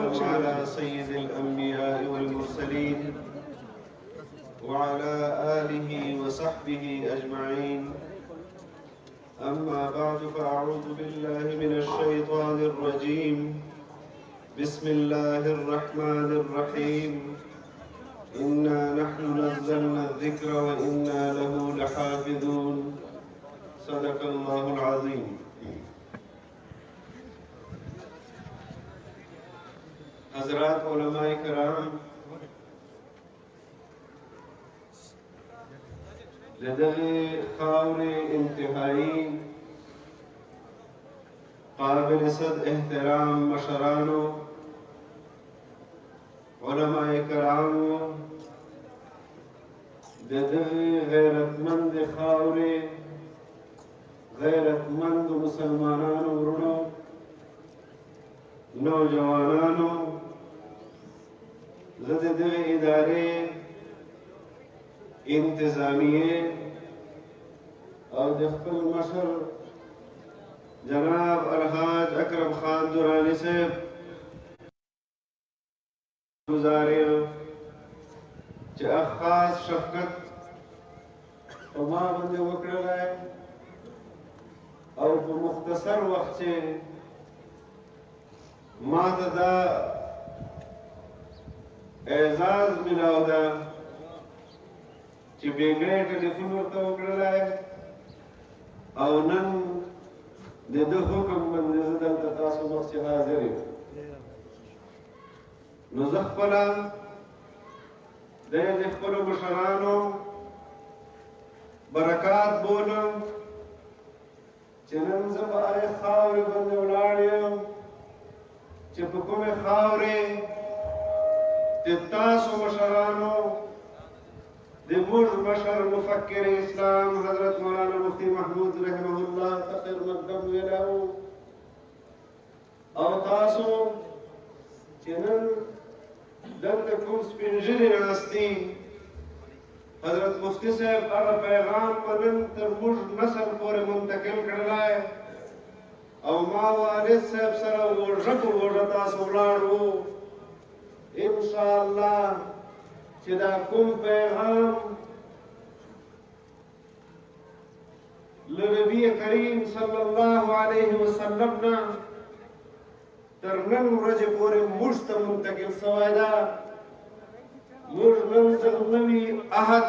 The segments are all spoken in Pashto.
على سيد الأنبياء والمرسلين وعلى آله وصحبه أجمعين. أما بعد فأعوذ بالله من الشيطان الرجيم. بسم الله الرحمن الرحيم. إنا نحن نزلنا الذكر وإنا له لحافظون. صدق الله العظيم. حضرات علماء کرام، لدغه خاور انتهایی قابل صد احترام مشرانو علماء کرامو، لدغه غیرتمند خاور غیرتمند مسلمانانو ورونو نوجوانانو، زه د دغې ادارې انتظامیې او د خپل مشر جناب الحاج اکرم خان درانی صاحب گزار یم چې خاص شفقت په ما باندې وکړلی او په مختصر وخت چې ما ته دا اعزاز ملاو ده چې بېګۍ ټلیفون ورته وکړلی او نن د ده حکم باندې زه دلته تاسو مخ چې حاضر یم. نو زه خپله د خپلو مشرانو برکات بولم چې نن زه په هغې خاورې باندې ولاړ یم چې په کومې خاورې د تاسو مشرانو د موږ مشر مفکر اسلام حضرت مولانا مفتی محمود رحمه الله تقر مقدم ویلو او تاسو چې نن دلته کوم سپین ږیري ناست دي، حضرت مفتی صاحب هغه پیغام په نن تر موږ نسل پورې منتقل کړلی او ما والد صاحب سره اوږه په اوږه تاسو ولاړ وو. انشاءالله چې دا کوم پیغام له نبي کریم صلی الله علیه وسلم نه تر نن ورځې پورې موږ ته منتقل سوی ده. موږ نن نوي عهد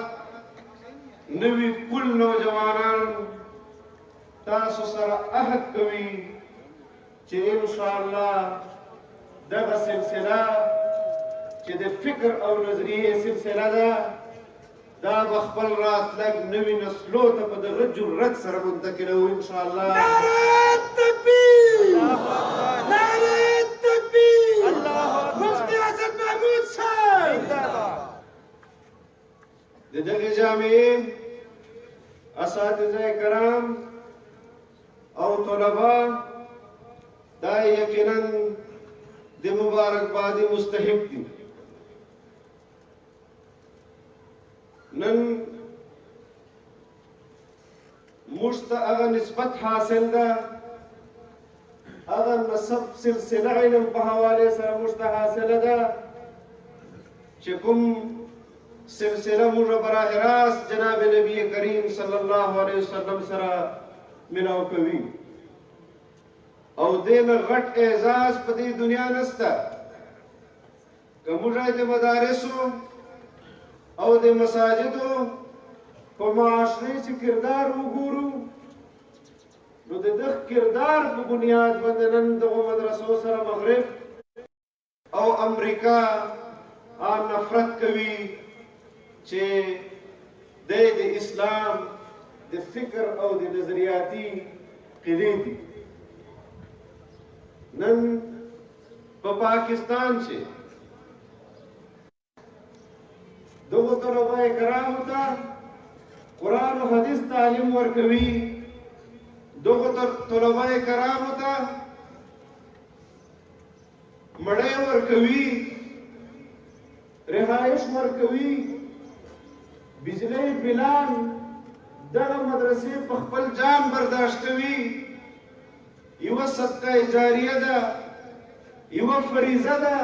نوي کل نوجوانان تاسو سره عهد کوي چې انشاءالله دغه سلسله چې د فکر او نظریې سلسله ده دا به خپل راتلک نوي نسلو ته په دغه جرأت سره منتقلوو انشاءالله. نعرې تکبیر، نعرې تکبیر، مفتي حسن محمود صاحب. د دغې جامعې اساتذه کرام او طلبا دا یقینا د مبارکبادي مستحق دي. نن موږ ته هغه نسبت حاصل ده، هغه نسب سلسله علم په حوالې سره موږ ته حاصله ده چې کوم سلسله موږ براه راست جناب نبی کریم صلی الله علیه وسلم سره ملاو کوي او دې نه غټ اعزاز په دې دنیا نشته. که موږ د مدارسو او د مساجدو په معاشري چې کردار وګورو نو د دغه کردار په بنیاد باندې نن دغو مدرسو سره مغرب او امریکا نفرت کوي چې د اسلام د فکر او د نظریاتي قلې دي. نن په پاکستان چې دغو طلبه کرامو ته قرآن و حدیث تعلیم ورکوي، دغو طلبه کرامو ته مړی ورکوي، رهایش ورکوي، بجلی بلان دغه مدرسې په خپل جان برداشت کوي. یو صدقه جاریه ده یوه فریضه ده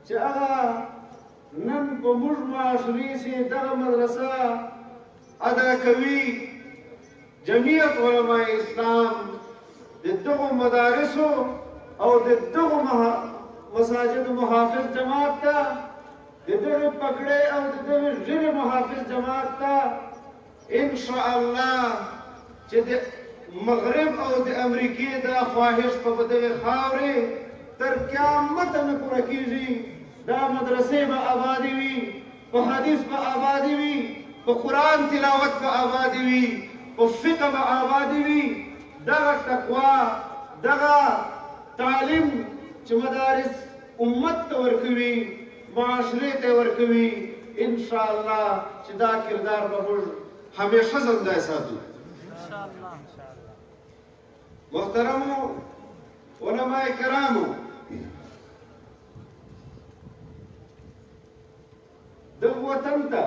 چې هغه نن په موږ معاشرې چې دغه مدرسه ادا کوي جمعیت علماء اسلام د دغو مدارسو او د دغو مساجد محافظ جماعت ته د دغې پګړۍ او د دغې ژبې محافظ جماعت ته انشاءالله چې د مغرب او د امریکې دا خواهش په دغې خاورې تر قیامته نه پوره کېږي دا مدرسې به آبادې وي په حدیث به آبادې وي په قرآن تلاوت به آبادې وي په فقه به آبادې وي دغه تقوا دغه تعلیم چې مدارس امت ته ورکوي معاشرې ته ورکوي انشاءالله چې دا کردار به موږ همیشه زنده ساتو محترمو علماء کرامو دغه وطن ته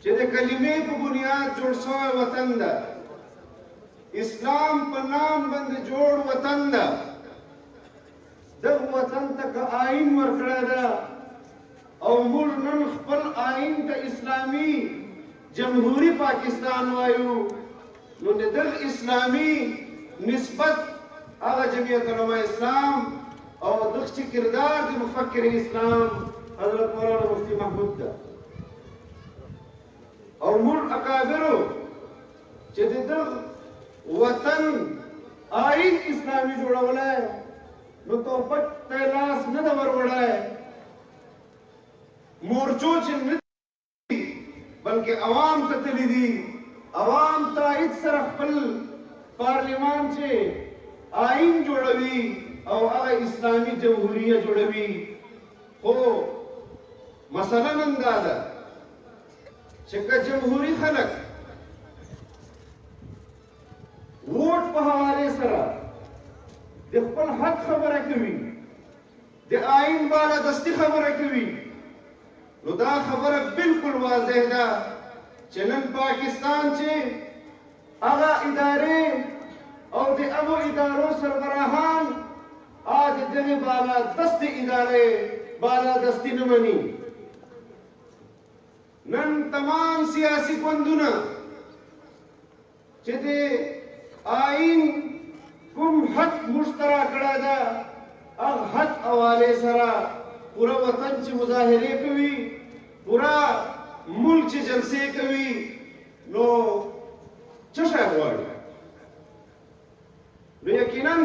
چې د کلمې په بنیاد جوړ شوی وطن ده اسلام په نام باندې جوړ وطن ده دغه وطن ته که آئین ورکړی ده او موږ نن خپل آئین ته اسلامي جمهوري پاکستان وایو نو د دغه اسلامي نسبت هغه جمعیت علماء اسلام او دغه چې کردار د مفکر اسلام حضرت مولانا مفتی محمود ده او موږ اکابرو چې د دغه وطن آئین اسلامي جوړولی نو توپک ته لاس نه ده وروړی مورچو چې نه دي بلکې عوام ته تللی دي عوام تایید سره خپل پارلیمان چې آئین جوړوي او هغه اسلامي جمهوریه جوړوي خو مسله نن دا ده چې که جمهوري خلک ووټ په حوالې سره د خپل حق خبره کوي د آئین بالادستي خبره کوي نو دا خبره بالکل واضح ده چې نن پاکستان چې هغه ادارې او د هغو ادارو سربراهان د دغې بالادستې ادارې بالادستي نه مني نن تمام سیاسي ګوندونه چې د آئین کوم حق مشترک کړی ده هغه حق حوالې سره پوره وطن چې مظاهرې کوي پوره ملک چې جلسې کوي نو څه شی غواړي نو یقینا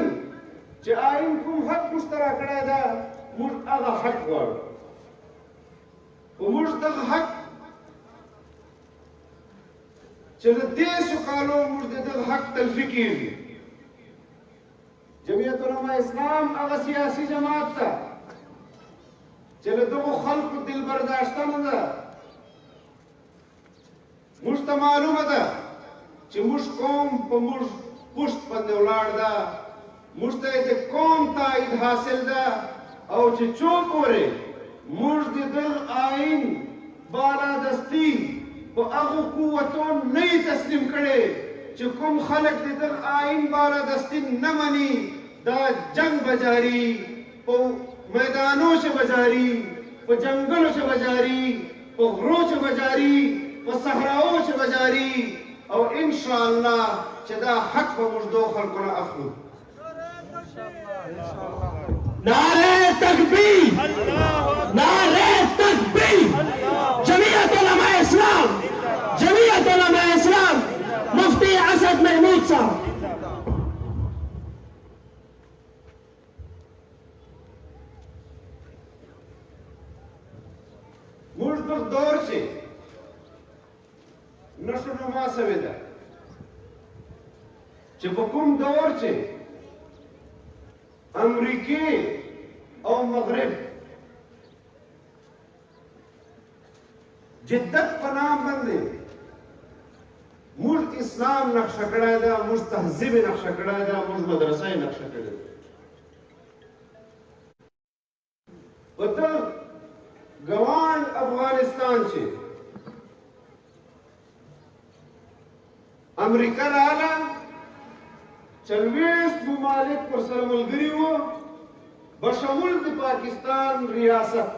چې آئین کوم حق مشترک کړی ده موږ هغه حق غواړو خو موږ دغه حق چې د دیسو کالو موږ د دغه حق تلفي کېږي جمعیت علماء اسلام هغه سیاسي جماعت ته چې له دغو خلکو دل برداشته نه ده موږ ته معلومه ده چې موږ قوم په موږ پشت باندې ولاړ ده موږ ته د قوم تایید حاصل ده او چې څو پورې موږ د دغه آئین بالادستي په هغو قوتو نه یې تسلیم کړی چې کوم خلک د دغه آئین بالادستي نه مني دا جنگ به جاري په میدانو چې به جاري په جنګلو چې به جاري په غرو چې به جاري په صحراو چې به جاري او انشاءالله چې دا حق به موږ دو خلکو نه اخلو نعرہ تکبیر نعرہ تکبیر جمعیت علماء اسلام جمعیت علماء اسلام مفتی اسد محمود صاحب موږ په دور چې نشو نما سوې ده چې په کوم دور چې امریکې او مغرب جدت په نام باندې موږ اسلام نقشه کړی ده موږ تهذیب نقشه کړی ده موږ مدرسه نقشه کړې ده په دغه ګوان افغانستان چې امریکا رااله 40 ممالک پر سره ملګري وو بشمول د پاکستان ریاست.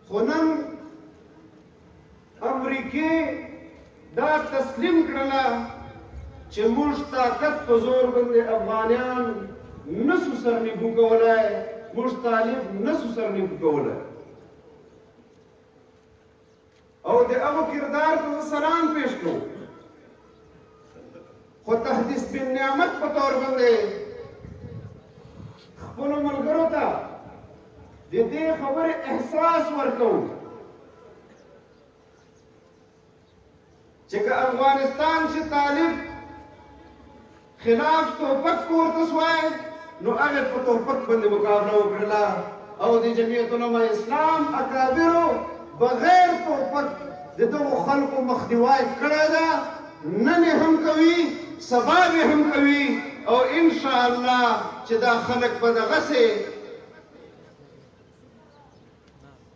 خو نن امریکې دا تسلیم کړله چې موږ طاقت په زور باندې افغانیان نسو سرنیبو کولای، موږ طالب نسو سرنیبو کولای. او د هغو کردار ته زه سلام پیش کړم، خو تحدیث بن نعمت په طور باندې خپلو ملګرو ته د دې خبرې احساس ورکوم چې که افغانستان چې طالب خلاف توپک پورته سوی نو هغه په توپک باندې مقابله وکړله او د جمعیت علما اسلام اکابرو بغیر توپک د دغو خلکو مخنیوی کړی ده، نن یې هم کوي، سبا به هم کوي، او انشاءالله چې دا خلک به دغسې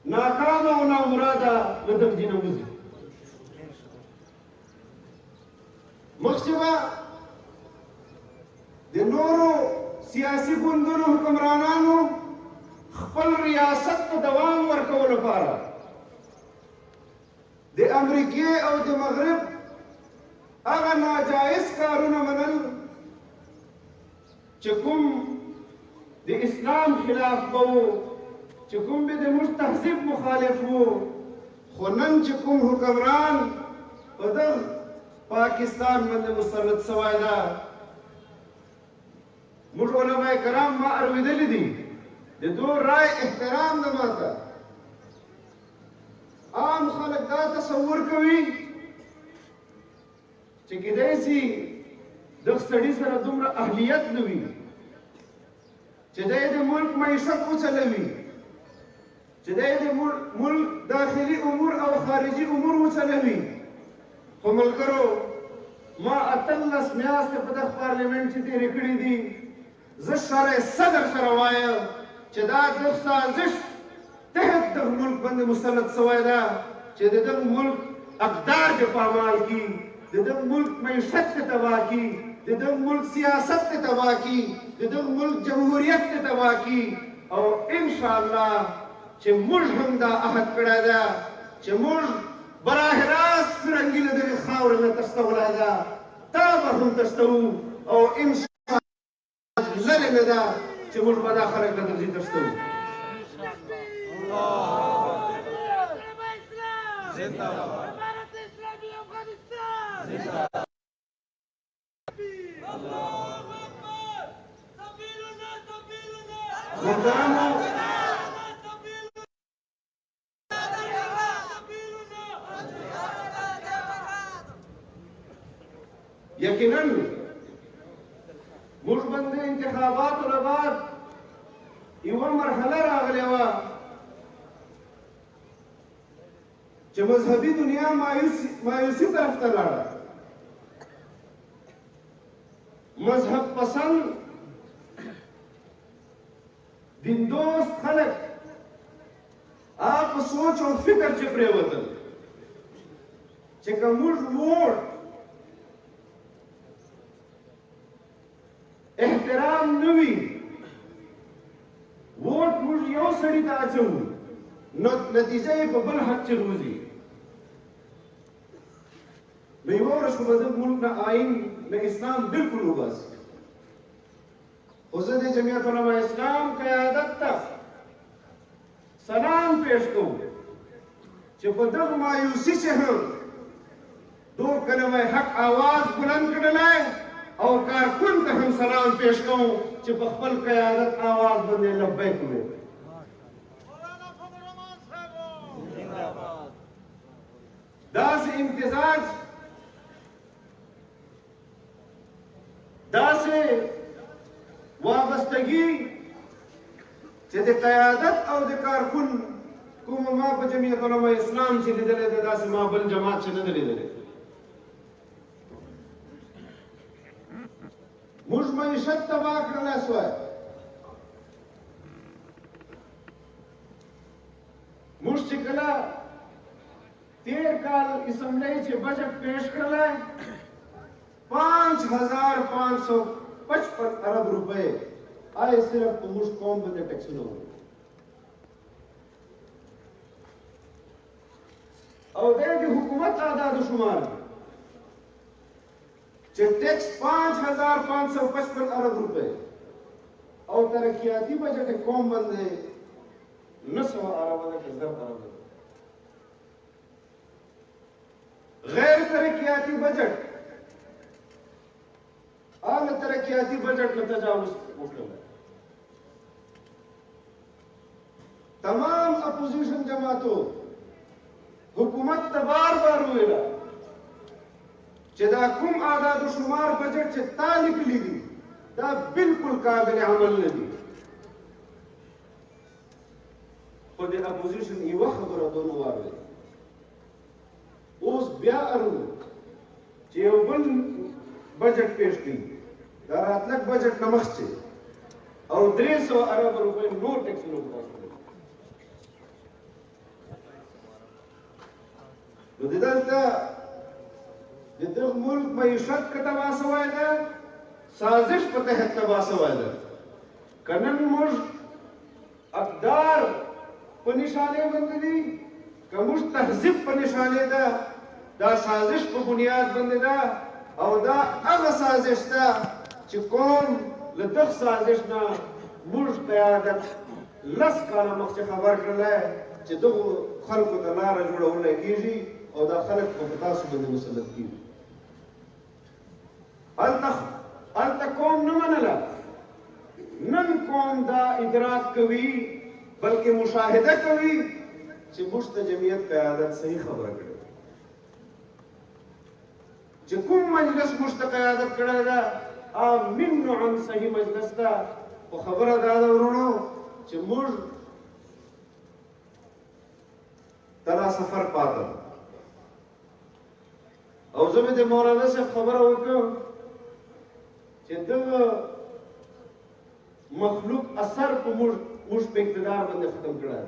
ناکامه او نامراده له دغ دینه وځي. مخکې به د نورو سیاسي ګوندونو حکمرانانو خپل ریاست ته دوام ورکولو لپاره د امریکې او د مغرب هغه ناجایز کارونه منل چې کوم د اسلام خلاف به وو، چې کوم به د موږ تهذیب مخالف وو. خو نن چې کوم حکمران په دغه پاکستان باندې مسلط سوی ده، موږ علماء کرام ما اورېدلي دي، د دوی رای احترام ده ماته. عام خلک دا تصور کوي چې کیدای شي دغه سړي سره دومره اهلیت نه وي چې دی د ملک معیشت وچلوي، چې دی د ملک داخلي امور او خارجي امور وچلوي. خو ملګرو ما 18 میاشتې په دغه پارلیمنټ چې تېرې کړي دي، زه شرع صدر سره وایم چې دا دغه سازش تحت دغه ملک باندې مسلط سوی ده چې د دغه ملک اقدار دې پامال کړي، د دغه ملک معیشت ته تباه کړي، د دغه ملک سیاست ته تباه کړي، د دغه ملک جمهوریت ته تباه کړي. او انشاءالله چې موږ هم دا عهد کړی ده چې موږ براه راست فرنګي له دغې خاورې نه تښتولی ده، تا به هم تښتوو. او انشاءالله لرې نه ده چې موږ به دا خلک له دغې تښتوو. भारत इस्लामी अफगानिस्तान یقیناً موږ باندې انتخاباتو نه بعد یوه مرحله راغلې وه چې مذهبي دنیا مایوسي طرف ته لاړه. مذهب پسند دین دوست خلک هغه سوچ او فکر چې پرېوتل چې که موږ ووټ احترام نه وي، ووټ موږ یو سړي ته اچوو نو نتیجه یې په بل حق چې روزي. نو یوه ورځ خو به دغه ملک نه آئین نه اسلام بلکل وباسي. خو زه د جمعیت علما اسلام قیادت ته سلام پیش کوم چې په دغه مایوسي چې هم دو کلمه حق آواز بلند کړلی، او کارکون ته هم سلام پیش کوم چې په خپل قیادت آواز باندې لبیک ووایي. داسې امتزاج، داسې وابستګي چې د قیادت او د کارکون کومه ما په جمعیت علما اسلام چې لیدلی دی، داسې ما بل جماعت چې نه دی لیدلی. موږ معیشت تباه کړلی سوی، موږ چې کله تیر کال اسمبلی چې بجټ پیش کړلی 5,555 अरब रुपए आए सिर्फ मुझ कौम बंदे टैक्स न हो और देगी हुकूमत आदाद शुमार टैक्स 5,555 अरब रुपए और तरक्याती बजट कौम बंदे 900 अरब अरब गैर तरक्याती बजट आल तरक्याती बजट में तजावुज उठल तमाम अपोजिशन जमातों हुकूमत बार बार हुएगा चदा कुम आदाद शुमार बजट से ता निकली दी ता बिल्कुल काबिल अमल नहीं खुद अपोजिशन ये खबर दोनों वाले उस ब्याह चेवन बजट पेश की दारातलक बजट नमक से और 300 अरब रुपए नो टैक्स लोग तो दिदल मुल्क मईशत का तबासवायदा साजिश पर तहत तबासवायदा कनन मुज अकदार पर निशाने बंदगी कमुज तहजीब पर निशाने दा साजिश पर बुनियाद बंदे दा और दा अग साजिश दा कि कौन लदख साजिश ना मुल्क क़यादत लस काला मक्सद खबर कर ले कि दो खल्क तलार जुड़ा उल्ले कीजी और दा खल्क को बतास बंदे मुसलत की अल तक कौम न मनला नन कौम दा इदराक कवी बल्कि मुशाहिदा कवी कि मुश्त जमीयत क़यादत सही खबर करे कुम मजलिस मुश्त क़यादत करेगा आमिन अन सही मजलिस दा वो खबर दादा उन्होंने कि मुझ तला सफर पाता और जब मुझे मौलाना से खबर हो क्यों कि दग मखलूक असर को मुझ पे इक़्तिदार बंदे खत्म करा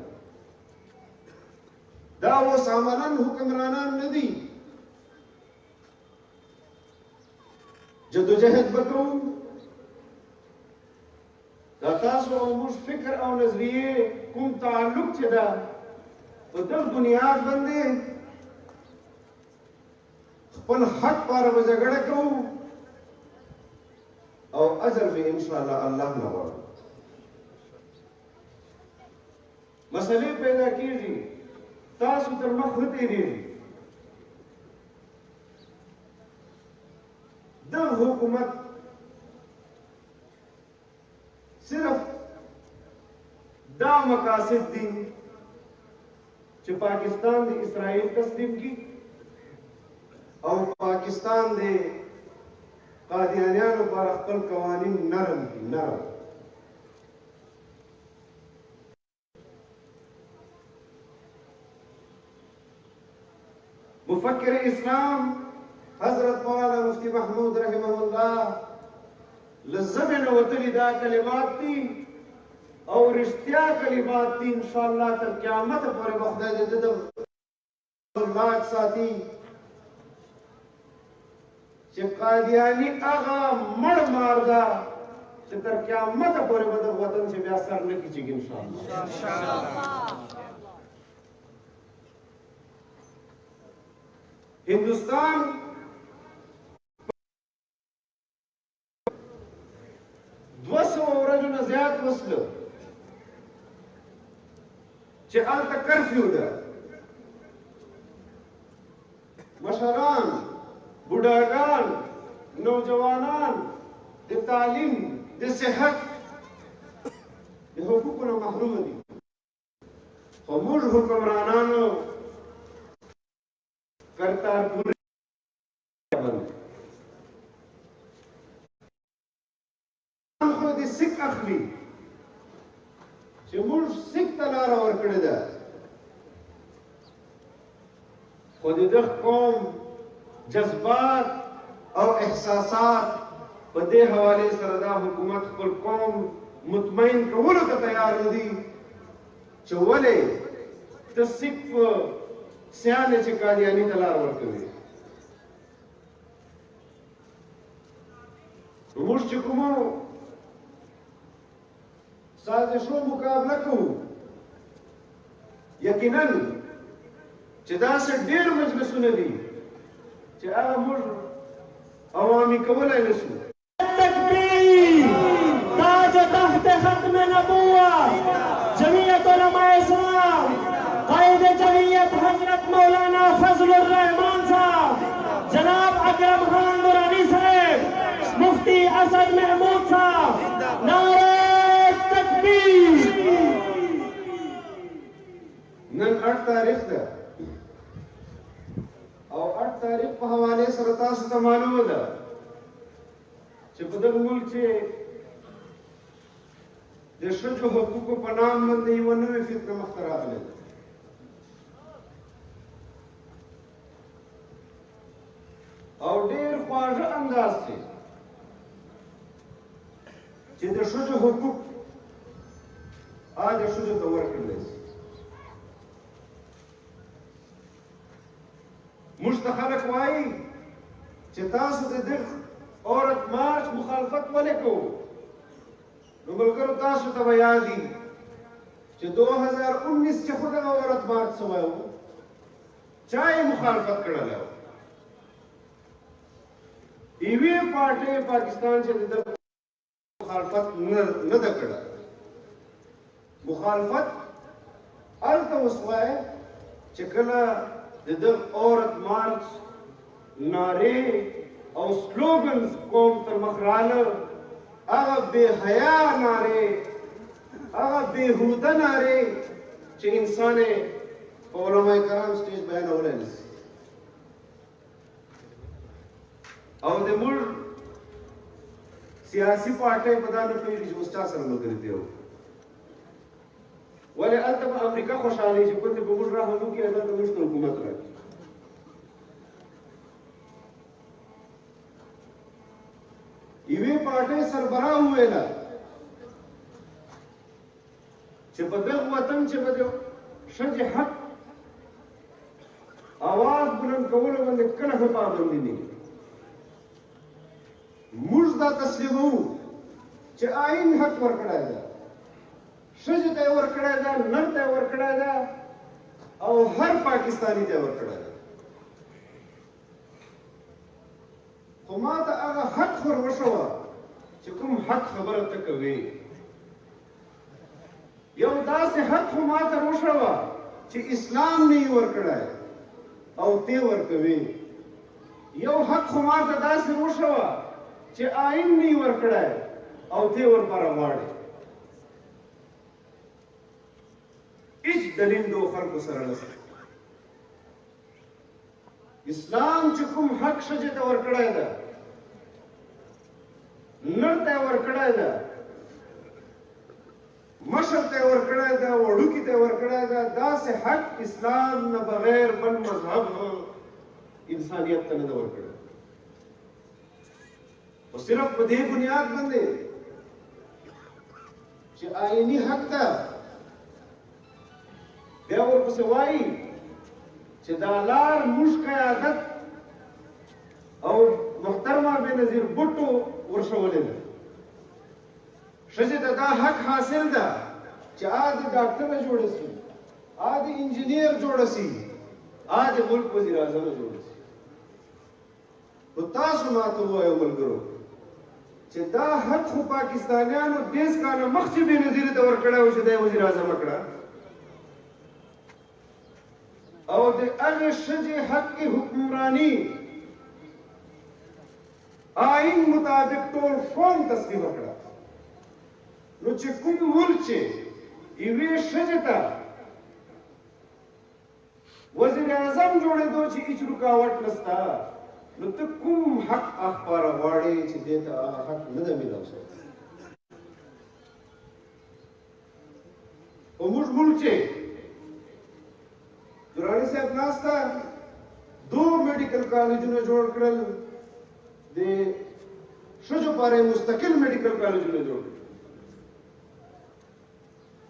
दा वो सामानन हुक्मरानान नदी जदोजहद बकरूं दातास और मुझ फिक्र और नजरिए कुम ताल्लुक चदा तो दल बुनियाद बंदे पल हक पर वजगड़ को और अजर में इंशाअल्लाह अल्लाह नवाज मसले पैदा कीजिए तास उतर मखलते नहीं दल हुकूमत सिर्फ दा मकासिद दी जो पाकिस्तान दे इसराइल तस्लीम की और पाकिस्तान दे कादियानियान पर अक्ल कवानीन नरम की नरम मुफक्किर इस्लाम हजरत मौलाना मुफ्ती महमूद रहमहुल्लाह लज़्ज़बन वतली दा कलिमात थी और रिश्तिया कलिमात थी इंशाअल्लाह तक क़यामत पर वख्त जद लाख साथी कि कादियानी आगा मड़ मारदा कि तर क़यामत पर बद वतन से ब्यासर न की चिग इंशाअल्लाह हिंदुस्तान 200 रजुल ज़्यादा वसल कि आल तक कर्फ्यू दा मशरान बुढ़ागान नौजवानान दे तालीम दे सेहत दे हुकूक न महरूम दी खमूज हुक्मरानानो करतारपुर खुद सिख अखली मुल्क सिख तलारा और कड़ेदा खुद दख कौम जज्बात और एहसासात बदे हवाले सरदा हुकूमत कुल कौम मुतमईन कबूल का तैयार दी चौवले तो सिख सियाने चिकादियानी तलार और कड़े موږ چې کومو سازشو مقابله کوو یقینا چې داسې ډېر مجلسونه دي چې هغه موږ عوامي کولی نه شو. التكبير تاج تحت ختم نبوة جمعية علماء اسلام قائد جمعیت حضرت مولانا فضل الرحمان صاحب جناب اکرم خان درانی صاحب مفتی اسد محمود صاحب نعرہ تکبیر. نن 8 تاریخ ده او 8 تاریخ په حواله سره تاسو ته معلومه ده چې په دغه ملک کې د ښځو حقوقو په نام باندې یوه نوې فتنه مخته راغلې ده. او ډېر خواږه انداز کې چې د ښځو حقوق د ښځو ته ورکړلی شي. موږ ته خلک وایي چې تاسو د دغه عورت مارچ مخالفت ولې کوو؟ نو ملګرو تاسو ته به یاد وي چې 2019 کې خو دغه عورت مارچ شوی و، چا یې مخالفت کړلی و؟ یوې پارټۍ پاکستان چې د دغه مخالفت نه ده کړی. مخالفت هلته وسوی چې کله د دغه عورت مارچ نارې او سلوګنز قوم تر مخ راله، هغه بې حیا نارې، هغه بېهوده نارې چې انسان یې په علما کرام سټیج بیانولی نه شي. او د موږ سیاسي پارټۍ په دا نه پوهېږي چې اوس چا سره ملګرتیا وکړي. ولې هلته په امریکا خوشحالي چې ګوندې به موږ رحم وکړي، هلته موږ ته حکومت راکړي. یوې پارټۍ سربراہ وویله چې په دغه وطن چې به د ښځې حق اواز بلند کولو باندې کله هم پابندي نه وي. موږ دا تسلیموو چې آئین حق ورکړی ده، ښځې ته یې ورکړی ده، نر ته یې ورکړی ده او هر پاکستاني ته یې ورکړی ده. خو ما ته هغه حق ور وښوه چې کوم حق خبره ته کوې. یو داسې حق خو ما ته وښوه چې اسلام نه یې ورکړی او ته ورکوې. یو حق خو ما ته داسې وښوه چې آئین نه یې ورکړی او ته ورپاره غواړې. هیڅ دلیل دو خلکو سره نشته. اسلام چې کوم حق ښځې ته ورکړی ده، نر ته یې ورکړی ده، مشر ته یې ورکړی ده، وړوکي ته یې ورکړی ده، داسې حق اسلام نه بغیر بل مذهب انسانیت ته نه ده ورکړی. خو صرف په دې بنیاد باندې چې آئیني حق ده، بیا ورپسې وایي چې دا لار موږ قیادت او محترمه بېنظیر بوټو ورښولې ده. ښځې ته دا حق حاصل ده چې د ډاکټره جوړه شي، د انجینیر جوړه شي، د ملک وزیر اعظم جوړه شي. نو تاسو ماته ووایو ملګرو چې دا حق خو پاکستانیانو 10 کاله مخکې بېنظیر ته ورکړی و چې دا یې وزیر اعظم کړه، او د هغې ښځې حق حکمرانی آئین مطابق ټول قوم تصویب کړه. نو چې کوم ملک چې یوې ښځې ته وزیر اعظم جوړېدو چې هیڅ رکاوټ نشته، نو ته کوم حق اخباره غواړې چې دې ته هغه حق نه ده میلاو شوی. په موږ ملک چې دراني صاحب ناسته 2 میډیکل کالجونه جوړ کړل، د ښځو لپاره مستقل میډیکل کالجونه جوړ کړل.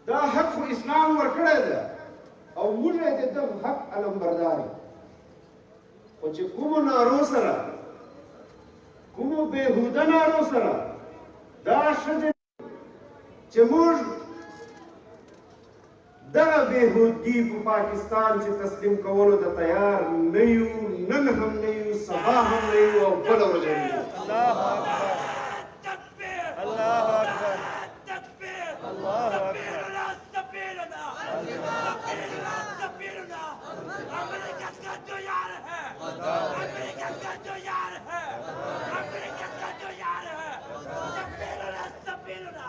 دا حق خو اسلام ورکړی ده او موږ یې د دغه حق علمبردار یو. خو چې کومو نارو سره کومو بېهوده نارو سره دا ښځې چې موږ دغه بېهودګي په پاکستان چې تسلیم کولو ته تیار نه یو، نن هم نه یو، سبا هم نه یو او بله ورځ هم نه یو. الله اکبر تکبیر الله اکبر سفیرنا امریکہ کا جو یار ہے امریکہ کا جو یار ہے امریکہ کا جو یار ہے سفیرنا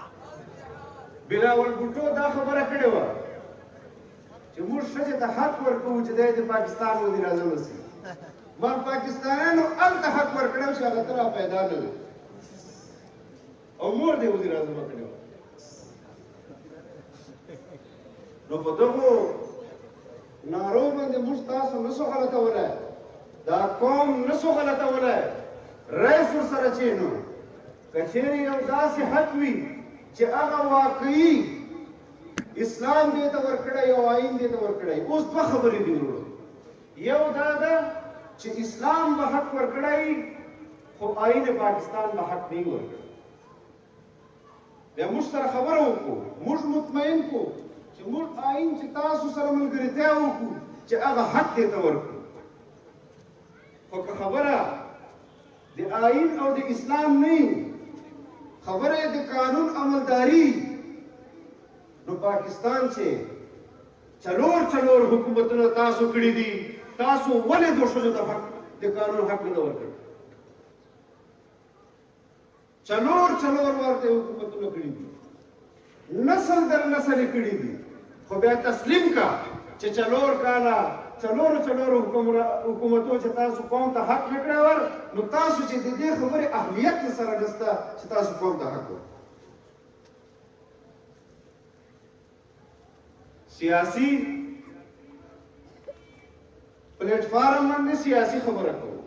بلاول بوټو دا خبره کړې وه چې موږ ښځې ته حق ورکوو چې دی د پاکستان وزیر اعظم شي. ما پاکستانیانو هلته حق ورکړی چې هغه ته را پیدا نه وي او مور دې وزیر اعظم کړې وه. نو په دغو نارو باندې موږ تاسو نه سو غلطولی، دا قوم نه سو غلطولی. رئیس ورسره چې نو که چېرې یو داسې حق وي چې هغه واقعي اسلام دې ته ورکړی او آئین دې ته ورکړی. اوس دوه خبرې دي وروڼو. یو دا ده چې اسلام به حق ورکړی خو آئین پاکستان به حق نه ورکړی. بیا موږ سره خبره وکړو، موږ مطمئن کړو چې موږ آئین چې تاسو سره ملګرتیا وکړو چې هغه حق دې ته ورکړو. خو که خبره د آئین او د اسلام نه وي، خبره د قانون عملداري، نو پاکستان چې څلور حکومتونه تاسو کړي دي، تاسو ولې د ښځو ته حق د قانون حق نه ورکړ؟ څلور ورته حکومتونه کړي دي، نسل در نسل یې کړي دي، خو بیا تسلیم کا چې څلور کاله څلورو حکومتو چې تاسو قوم ته حق نه کړی ور، نو تاسو چې د دې خبرې اهمیت یې سره نشته چې تاسو قوم ته حق ورکړئ. سیاسي پلیټ فارم باندې سیاسي خبره کوو،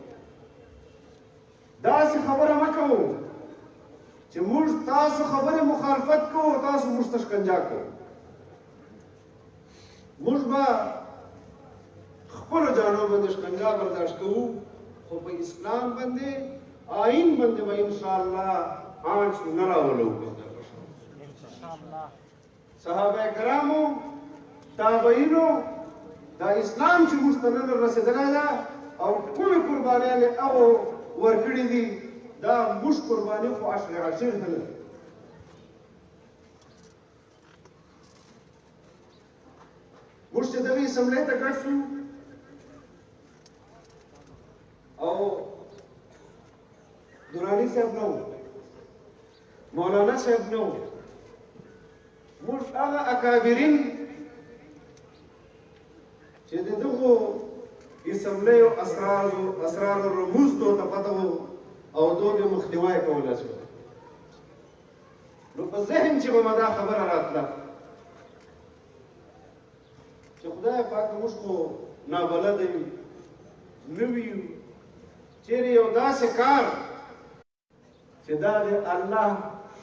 داسې خبره مه کوو چې موږ تاسو خبرې مخالفت کوو، تاسو موږ ته شکنجه کوو. موږ به خپلو جانو باندې شکنجه برداشت کوو، خو په اسلام باندې آئین باندې به انشاءالله آنچ نه راولو. صحابه کرامو تابعینو دا اسلام چې موږ ته نن رسېدلی ده او کومې قربانیانې هغو ورکړي دي، دا موږ قرباني خو عشر نه ده. موږ چې دغې اسمبلۍ ته ګډ شو او دراني صاحب نه و، مولانا صاحب نه و، موږ هغه اکابرین چې د دغو اسمبلیو اسرار رموز دو ته پته وو او دو د مخنیوی کولی شو. نو په ذهن چې به مې دا خبره راتله چې خدای پاک موږ خو نابلده یو، نوي یو، چېرې یو داسې کار چې دا د الله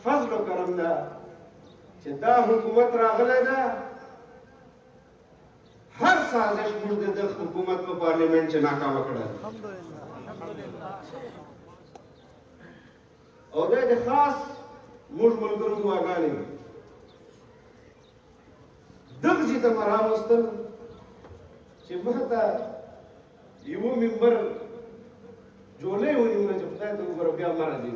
فضل و کرم ده چې دا حکومت راغلی ده، هر سازش موږ د حکومت په پارلیمنټ چې ناکامه کړی او دا د خاص موږ ملګرو دعاګانې دغه ته مې راوستل چې ما ته یوه ممبر جوړی ونیوله چې خدای ته وګوره بیا ما راځي.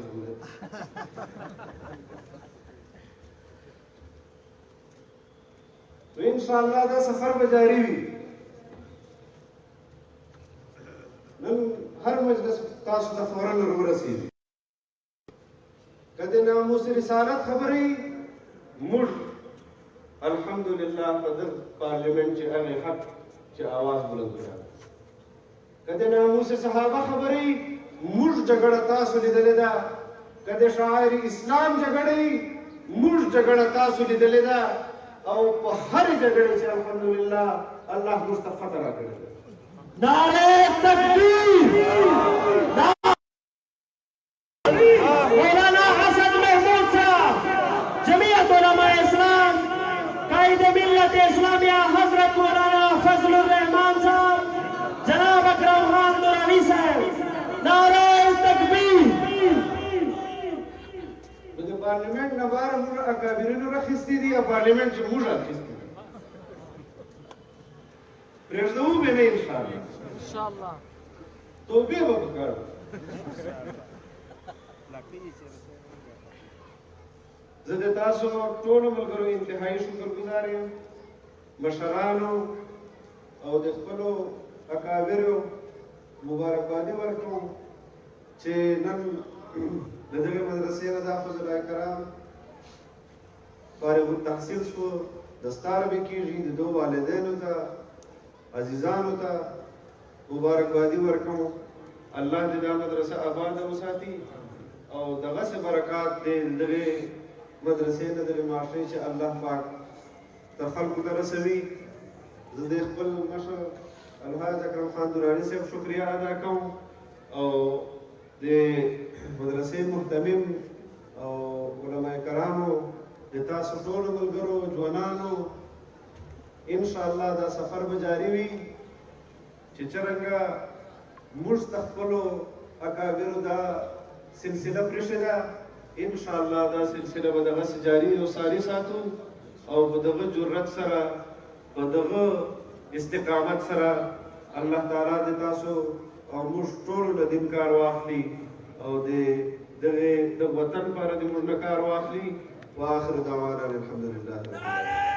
تو انشاءالله دا سفر به جاری وي. نن هر مجلس تاسو ته فوراً ورسېږي. که د ناموس رسالت خبرې موږ الحمدلله په دغه پارلیمنټ چې هغې حق چې اواز بلند کړی، که د ناموس صحابه خبرې موږ جګړه تاسو لیدلې ده، که د شاعر اسلام جګړې موږ جګړه تاسو لیدلې ده، او په هر جګړه چې الحمدلله الله موږ ته فتح راکړې ده. نعرہ تکبیر، مولانا حسن محمود صاحب، جمعیت علماء اسلام، قائد ملت اسلامیہ حضرت مولانا فضل الرحمان صاحب، جناب اکرم خان درانی صاحب، نعرہ تکبیر، پارلیمنټ نه بهر موږ اکابرینو راخیستي دي او پارلیمنټ چې موږ راخیستي دي پرېږدو به نه انشاءالله توبې به پکار زه د تاسو ټولو ملګرو انتهایي شکرګزار یم مشرانو او د خپلو اکابرو مبارکبادي ورکوم چې نن د دغې مدرسې نه دا فضلای کرام فارغ التحصیل شو دستار به کېږي د دو والدینو ته عزیزانو ته مبارکبادي ورکوم الله دې دا مدرسه آباده وساتي او دغسې برکات دې دغې مدرسې نه دغې معاشرې چې الله پاک تر خلکو ته رسوي زه د خپل مشر الحاج اکرم خان دراني صاحب شکریه ادا کوم او د مدرسې محتمم او علماء کرامو د تاسو ټولو ملګرو ځوانانو انشاءالله دا سفر به جاري وي چې څرنګه موږ د خپلو اکابرو دا سلسله پرېښې ده انشاءالله دا سلسله به دغسې جاري او ساري ساتو او په دغه جرأت سره په دغه استقامت سره الله تعالی د تاسو او موږ ټولو له دین کار واخلي او د دغه د وطن لپاره د موږ نه کار واخلي واخر دعوانا الحمد لله